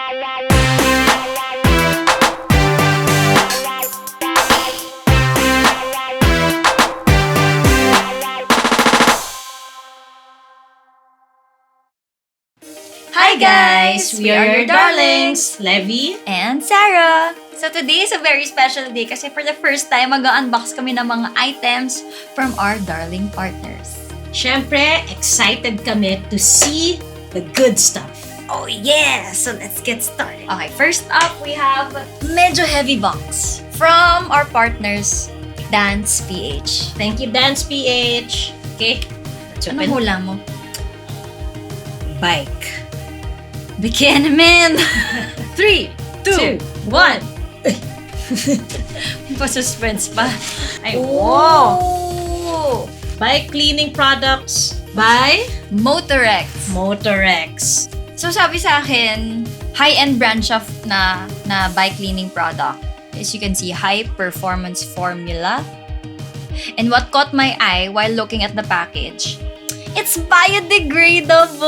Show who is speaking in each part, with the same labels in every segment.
Speaker 1: Hi guys! We are your darlings,
Speaker 2: Levi
Speaker 1: and Sara. So today is a very special day kasi for the first time mag-unbox kami ng mga items from our darling partners.
Speaker 2: Siyempre, excited kami to see the good stuff.
Speaker 1: Oh yeah! So let's get started. Okay, first up we have medyo heavy box from our partners, Dance PH.
Speaker 2: Thank you, Dance PH. Okay, let's
Speaker 1: Anong
Speaker 2: open.
Speaker 1: hula mo?
Speaker 2: Bike.
Speaker 1: Bikini Man! 3, 2, 1! Pa-suspense pa.
Speaker 2: Ay,
Speaker 1: wow!
Speaker 2: Bike cleaning products by
Speaker 1: Motorex.
Speaker 2: Motorex.
Speaker 1: So sabi sa akin, high-end brand siya na bike cleaning product. As you can see, high performance formula. And what caught my eye while looking at the package, it's biodegradable!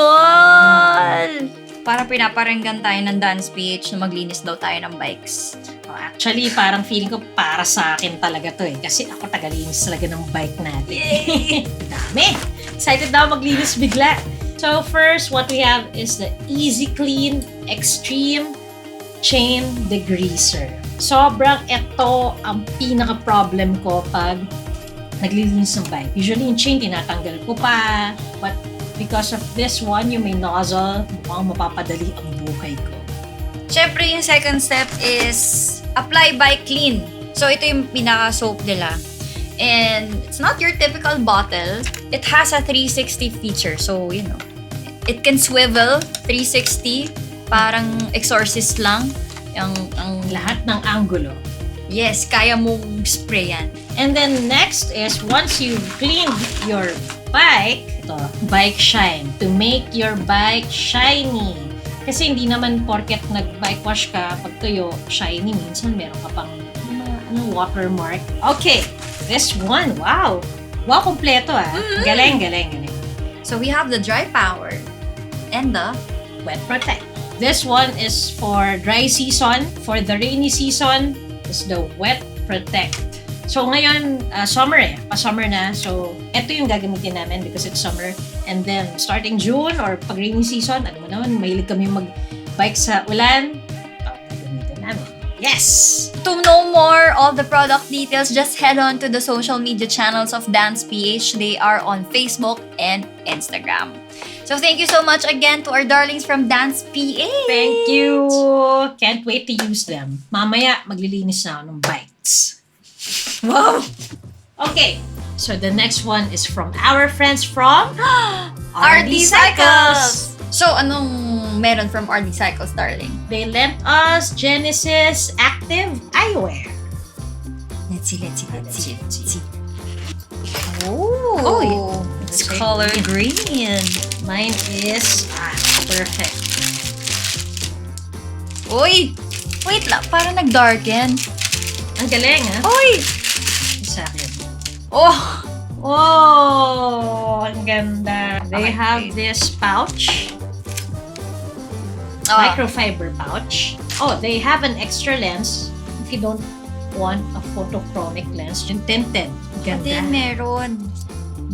Speaker 1: Para pinaparinggan tayo ng Dance PH na maglinis daw tayo ng bikes.
Speaker 2: Oh, actually, parang feeling ko para sa akin talaga to eh. Kasi ako tagalinis talaga ng bike natin. Dami! Excited na ako maglinis bigla. So first, what we have is the Easy Clean Extreme Chain Degreaser. Sobrang ito ang pinaka-problem ko pag naglilinis ng bike. Usually yung chain, tinatanggal ko pa. But because of this one, yung may nozzle, mukhang mapapadali ang buhay ko.
Speaker 1: Siyempre, yung second step is apply bike clean. So ito yung pinaka-soap nila. And it's not your typical bottle. It has a 360 feature. So, you know, it can swivel 360. Parang exorcist lang. Ang
Speaker 2: Lahat ng angulo.
Speaker 1: yes, kaya mong spray yan.
Speaker 2: And then next is, once you clean your bike, ito, bike shine. To make your bike shiny. Kasi hindi naman porket nag-bike wash ka, pag tuyo, shiny, minsan meron ka pang watermark. Okay, this one, wow! Wow, kompleto ah.
Speaker 1: Mm-hmm.
Speaker 2: Galing.
Speaker 1: So we have the dry power and the
Speaker 2: Wet Protect. This one is for dry season. For the rainy season, is the Wet Protect. So ngayon, summer eh. Pa-summer na. So, ito yung gagamitin namin because it's summer. And then, starting June or pag rainy season, ano mo naman, mahilig kami mag-bike sa ulan. Ito, gagamitin namin. Yes!
Speaker 1: To know more all the product details, just head on to the social media channels of Dance PH. They are on Facebook and Instagram. So thank you so much again to our darlings from Dance PH.
Speaker 2: Thank you! Can't wait to use them. Mamaya, maglilinis na ako ng bikes.
Speaker 1: Wow!
Speaker 2: Okay, so the next one is from our friends from
Speaker 1: RD Cycles! So anong meron from RD Cycles, darling?
Speaker 2: They lent us Genesis Active Eyewear.
Speaker 1: Let's see.
Speaker 2: Oh,
Speaker 1: Oh, it's
Speaker 2: Okay.
Speaker 1: color green.
Speaker 2: Mine is perfect.
Speaker 1: Uy! Wait lang, parang nag-darken.
Speaker 2: Ang galing, ha?
Speaker 1: Uy!
Speaker 2: Sa akin.
Speaker 1: Oh!
Speaker 2: Oh, ang ganda. They
Speaker 1: Okay.
Speaker 2: have this pouch. Microfiber pouch. Oh, they have an extra lens if you don't want a photochromic lens. Yung tinted. Ganda.
Speaker 1: Din meron.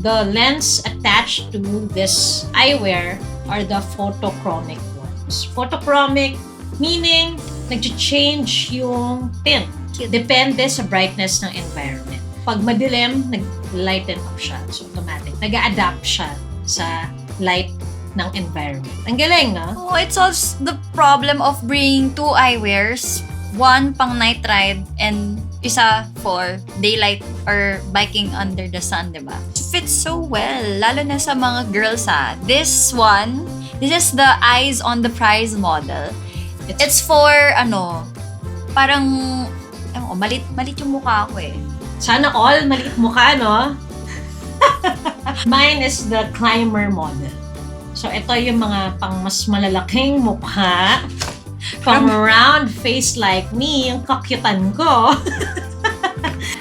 Speaker 2: The lens attached to this eyewear are the photochromic ones. Photochromic meaning nag-change yung tint.
Speaker 1: Cute.
Speaker 2: Depende sa brightness ng environment. Pag madilim, nag-lighten up siya. So, automatic. Nag-a-adapt siya sa light ng environment. Ang galing, no?
Speaker 1: Oh, it solves the problem of bringing two eyewears. One pang night ride and isa for daylight or biking under the sun, diba? It fits so well, lalo na sa mga girls ha. This is the Eyes on the Prize model. It's for, parang, malit yung mukha ko eh.
Speaker 2: Sana all maliit mukha, no? Mine is the climber model. So, ito yung mga pang mas malalaking mukha. Pang round face like me, yung kakyutan ko.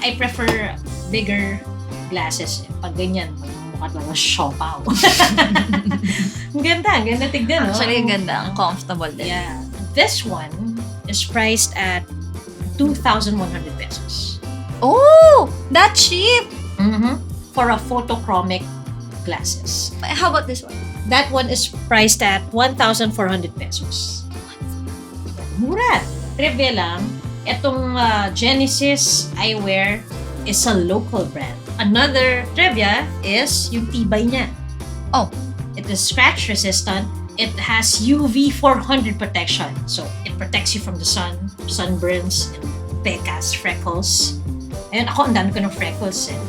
Speaker 2: I prefer bigger glasses. Pag ganyan, mukha lang ang siopaw. Ang ganda tignan, no?
Speaker 1: Actually, ganda. Ang comfortable din.
Speaker 2: Yeah. This one is priced at 2,100 pesos.
Speaker 1: Oh, that cheap!
Speaker 2: For a photochromic glasses.
Speaker 1: How about this one?
Speaker 2: That one is priced at 1,400 pesos. Mura. Trivia lang, itong Genesis Eyewear is a local brand. Another trivia is yung tibay niya.
Speaker 1: Oh.
Speaker 2: It is scratch resistant. It has UV 400 protection. So, it protects you from the sun, sunburns, and pecas, freckles. Ayun, ako, ang dami ko ng freckles eh.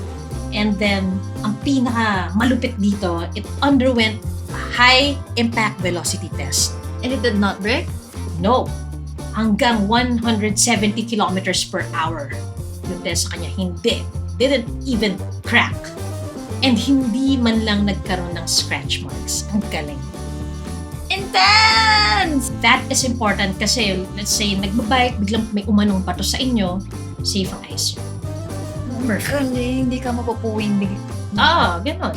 Speaker 2: And then, ang pinaka malupit dito, it underwent a high impact velocity test.
Speaker 1: And it did not break?
Speaker 2: No. Hanggang 170 kilometers per hour. Yung test sa kanya, hindi. Didn't even crack. And hindi man lang nagkaroon ng scratch marks. Ang galing.
Speaker 1: Intense!
Speaker 2: That is important kasi, let's say, nagbabike, biglang may umanong bato sa inyo, safe ang eyes nyo. Perfect.
Speaker 1: Galing, hindi ka mapupuwing bigla.
Speaker 2: Ganon.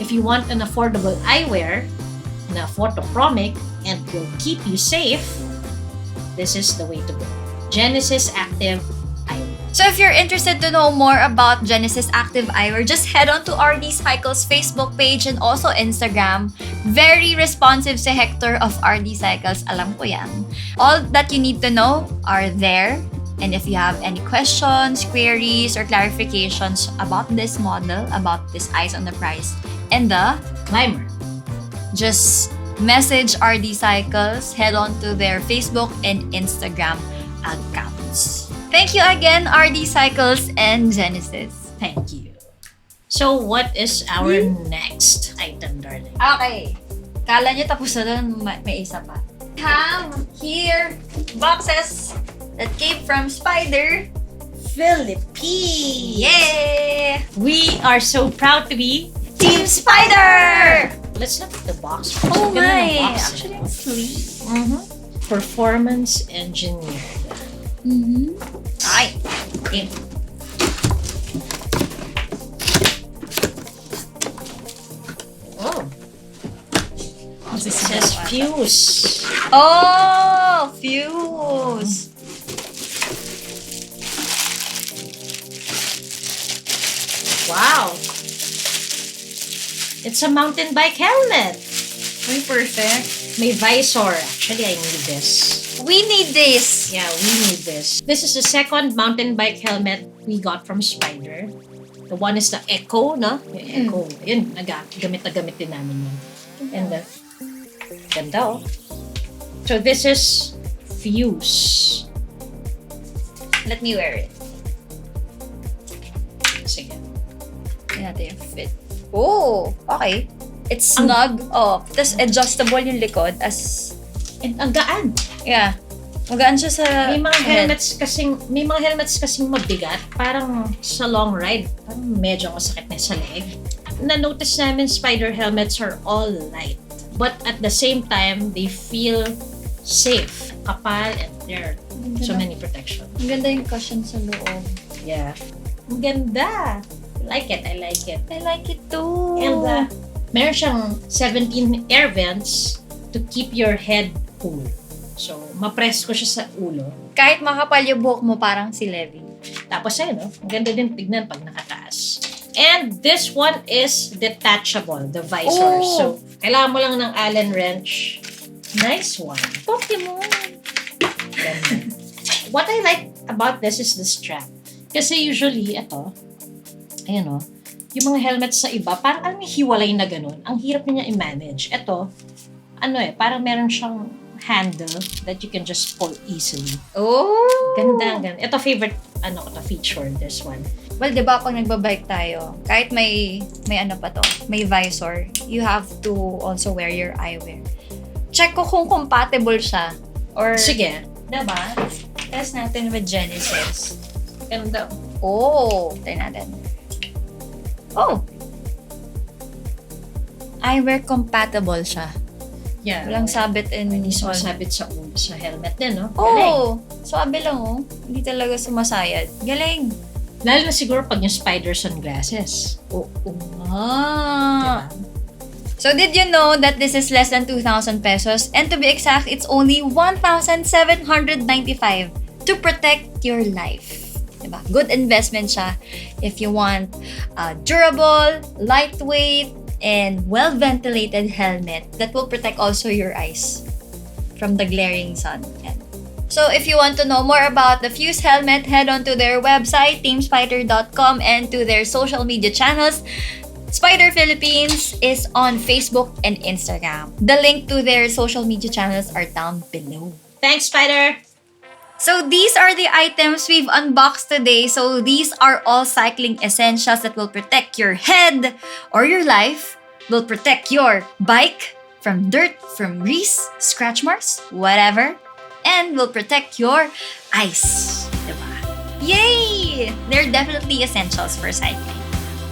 Speaker 2: If you want an affordable eyewear na photochromic and will keep you safe, this is the way to go. Genesis Active Eyewear.
Speaker 1: So if you're interested to know more about Genesis Active Eyewear, just head on to RD Cycles Facebook page and also Instagram. Very responsive si Hector of RD Cycles, alam ko yan. All that you need to know are there. And if you have any questions, queries, or clarifications about this model, about this eyes on the price, and the
Speaker 2: Climber.
Speaker 1: just message RD Cycles, head on to their Facebook and Instagram accounts. Thank you again, RD Cycles and Genesis.
Speaker 2: Thank you. So, what is our next item, darling?
Speaker 1: Okay. Kala nyo tapos na doon, may isa pa. We have here boxes that came from Spyder.
Speaker 2: Philippines!
Speaker 1: Yay!
Speaker 2: We are so proud to be
Speaker 1: Team Spyder!
Speaker 2: Let's look at the box.
Speaker 1: Oh
Speaker 2: Ganda ng
Speaker 1: my!
Speaker 2: box,
Speaker 1: Actually,
Speaker 2: eh.
Speaker 1: it's sleek.
Speaker 2: Performance engineered.
Speaker 1: Ay!
Speaker 2: Okay. Oh. It says fuse.
Speaker 1: Oh! Fuse!
Speaker 2: Wow. It's a mountain bike helmet.
Speaker 1: Ay, perfect.
Speaker 2: May visor. Actually, I need this.
Speaker 1: We need this!
Speaker 2: Yeah, we need this. This is the second mountain bike helmet we got from Spyder. The one is the Echo, no? Yung Echo. Yun, gamit na gamit din namin yun. And the ganda, oh. So this is Fuse.
Speaker 1: Let me wear it.
Speaker 2: Sige.
Speaker 1: Tingnan natin yung fit. Oh! Okay. It's snug. Tapos adjustable yung likod as...
Speaker 2: And ang gaan.
Speaker 1: Yeah. Magaan siya sa
Speaker 2: May mga
Speaker 1: head.
Speaker 2: helmets kasing mabigat, parang sa long ride, parang medyo masakit na sa leg. Na-notice namin Spyder helmets are all light, but at the same time, they feel safe, kapal, and there are so many protection.
Speaker 1: Ang ganda yung cushion sa loob.
Speaker 2: Yeah. Ang ganda! I like it.
Speaker 1: I like it too.
Speaker 2: And meron siyang 17 air vents to keep your head cool. So, ma-press ko siya sa ulo.
Speaker 1: Kahit makapal yung buhok mo, parang si Levi.
Speaker 2: Tapos ayun, no? Ang ganda din tignan pag nakataas. And this one is detachable, the visor.
Speaker 1: Oh!
Speaker 2: So, kailangan mo lang ng Allen wrench. Nice one.
Speaker 1: Pokemon!
Speaker 2: Ganda. What I like about this is the strap. Kasi usually, ito, ayun, no? Yung mga helmets sa iba, parang alam yung hiwalay na ganun. Ang hirap niya i-manage. Ito, parang meron siyang handle that you can just pull easily.
Speaker 1: Oh!
Speaker 2: Ganda. Ito favorite, feature, this one.
Speaker 1: Well, di ba pag nagbabike tayo, kahit may may visor, you have to also wear your eyewear. Check ko kung compatible siya. Or,
Speaker 2: Sige.
Speaker 1: diba? Test natin with Genesis.
Speaker 2: Ganda.
Speaker 1: Oh! Try natin. Oh! Eyewear compatible siya.
Speaker 2: Yeah.
Speaker 1: Walang sabit and
Speaker 2: Hindi
Speaker 1: all.
Speaker 2: sumasabit sa ulo, sa helmet din, no? Galing.
Speaker 1: Oh! Sabi lang, oh. Hindi talaga sumasayad. Galing!
Speaker 2: Lalo na siguro pag yung Spyder sunglasses.
Speaker 1: Oo nga.
Speaker 2: Diba?
Speaker 1: So did you know that this is less than 2,000 pesos? And to be exact, it's only 1,795 to protect your life. Diba? Good investment siya if you want a durable, lightweight, and well-ventilated helmet that will protect also your eyes from the glaring sun. Yan. So if you want to know more about the Fuse helmet, head on to their website, teamspyder.com, and to their social media channels. Spyder Philippines is on Facebook and Instagram. The link to their social media channels are down below.
Speaker 2: Thanks, Spyder!
Speaker 1: So these are the items we've unboxed today. So these are all cycling essentials that will protect your head or your life, will protect your bike from dirt, from grease, scratch marks, whatever, and will protect your eyes. Diba? Yay! They're definitely essentials for cycling.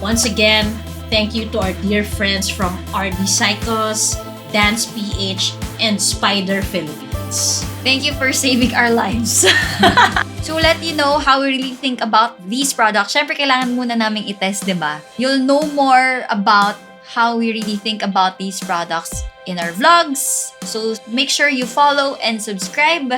Speaker 2: Once again, thank you to our dear friends from RD Cycles, Dance PH, and Spyder Philippines.
Speaker 1: Thank you for saving our lives. To let you know how we really think about these products, syempre kailangan muna naming i-test, diba? You'll know more about how we really think about these products in our vlogs. So make sure you follow and subscribe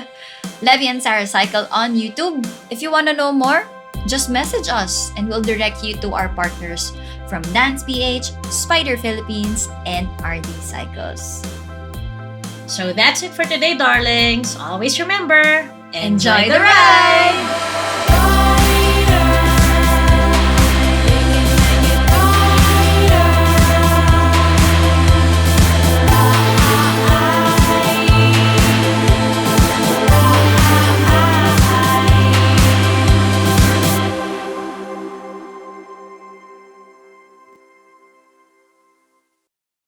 Speaker 1: Levi and Sara Cycle on YouTube. If you want to know more, just message us and we'll direct you to our partners from Dance PH, Spyder Philippines, and RD Cycles.
Speaker 2: So that's it for today, darlings. Always remember,
Speaker 1: Enjoy the ride!